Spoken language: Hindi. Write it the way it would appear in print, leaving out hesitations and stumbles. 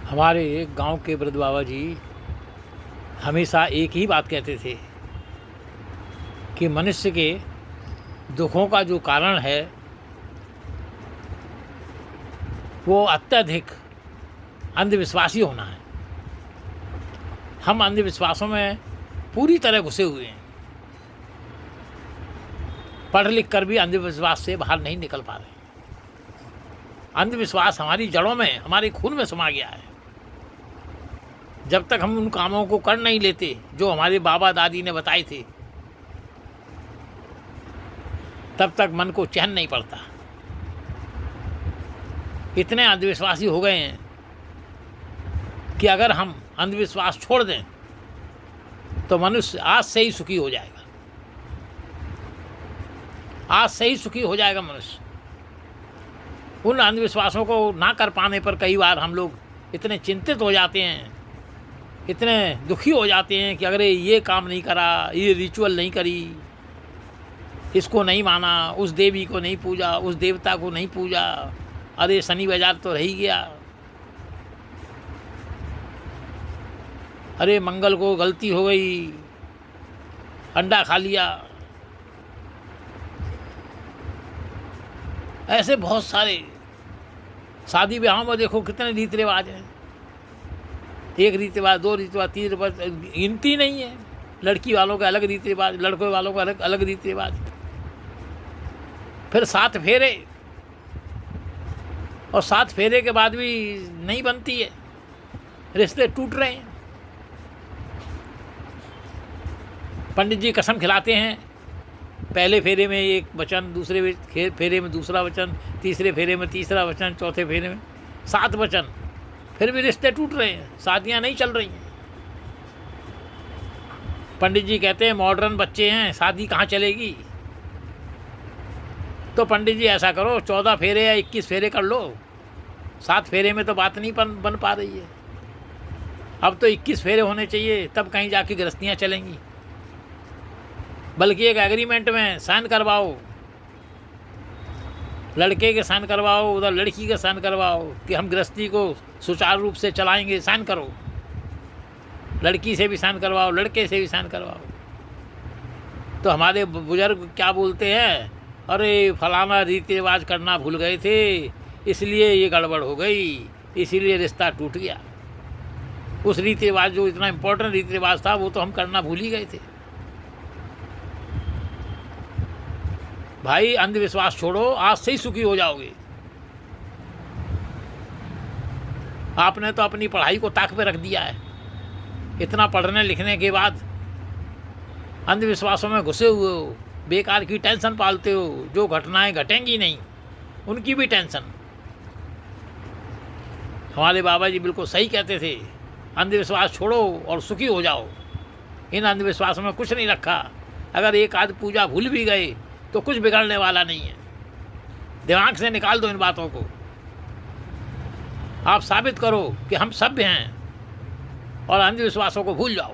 हमारे गांव के वृद्ध बाबा जी हमेशा एक ही बात कहते थे कि मनुष्य के दुखों का जो कारण है वो अत्यधिक अंधविश्वासी होना है। हम अंधविश्वासों में पूरी तरह घुसे हुए हैं, पढ़ लिख कर भी अंधविश्वास से बाहर नहीं निकल पा रहे। अंधविश्वास हमारी जड़ों में, हमारे खून में समा गया है। जब तक हम उन कामों को कर नहीं लेते जो हमारे बाबा दादी ने बताए थे, तब तक मन को चैन नहीं पड़ता। इतने अंधविश्वासी हो गए हैं कि अगर हम अंधविश्वास छोड़ दें तो मनुष्य आज से ही सुखी हो जाएगा। आज से ही सुखी हो जाएगा मनुष्य। उन अंधविश्वासों को ना कर पाने पर कई बार हम लोग इतने चिंतित हो जाते हैं, इतने दुखी हो जाते हैं कि अगर ये काम नहीं करा, ये रिचुअल नहीं करी, इसको नहीं माना, उस देवी को नहीं पूजा, उस देवता को नहीं पूजा, अरे शनि बाजार तो रह ही गया, अरे मंगल को गलती हो गई, अंडा खा लिया। ऐसे बहुत सारे शादी ब्याह में देखो कितने रीति रिवाज हैं। एक रीति रिवाज, दो रीति रिवाज, तीन रिवाज, गिनती नहीं है। लड़की वालों का अलग रीति रिवाज, लड़कों वालों का अलग अलग रीति रिवाज। फिर 7 फेरे, और 7 फेरे के बाद भी नहीं बनती है, रिश्ते टूट रहे हैं। पंडित जी कसम खिलाते हैं, पहले फेरे में एक वचन, दूसरे फेरे में दूसरा वचन, तीसरे फेरे में तीसरा वचन, चौथे फेरे में 7 वचन, फिर भी रिश्ते टूट रहे हैं, शादियां नहीं चल रही हैं। पंडित जी कहते हैं मॉडर्न बच्चे हैं, शादी कहाँ चलेगी। तो पंडित जी ऐसा करो, 14 फेरे या 21 फेरे कर लो। 7 फेरे में तो बात नहीं बन पा रही है। अब तो 21 फेरे होने चाहिए, तब कहीं जाके गृहस्थियाँ चलेंगी। बल्कि एक एग्रीमेंट में साइन करवाओ, लड़के के साइन करवाओ, उधर लड़की का साइन करवाओ कि हम गृहस्थी को सुचारू रूप से चलाएंगे, साइन करो। लड़की से भी साइन करवाओ, लड़के से भी साइन करवाओ। तो हमारे बुजुर्ग क्या बोलते हैं, अरे फलाना रीति रिवाज करना भूल गए थे, इसलिए ये गड़बड़ हो गई, इसीलिए रिश्ता टूट गया। उस रीति रिवाज, जो इतना इम्पोर्टेंट रीति रिवाज था, वो तो हम करना भूल ही गए थे। भाई अंधविश्वास छोड़ो, आज से ही सुखी हो जाओगे। आपने तो अपनी पढ़ाई को ताक पे रख दिया है। इतना पढ़ने लिखने के बाद अंधविश्वासों में घुसे हुए हो, बेकार की टेंशन पालते हो, जो घटनाएं घटेंगी नहीं उनकी भी टेंशन। हमारे बाबा जी बिल्कुल सही कहते थे, अंधविश्वास छोड़ो और सुखी हो जाओ। इन अंधविश्वासों में कुछ नहीं रखा। अगर एक आध पूजा भूल भी गए तो कुछ बिगड़ने वाला नहीं है। दिमाग से निकाल दो इन बातों को। आप साबित करो कि हम सभ्य हैं और अंधविश्वासों को भूल जाओ।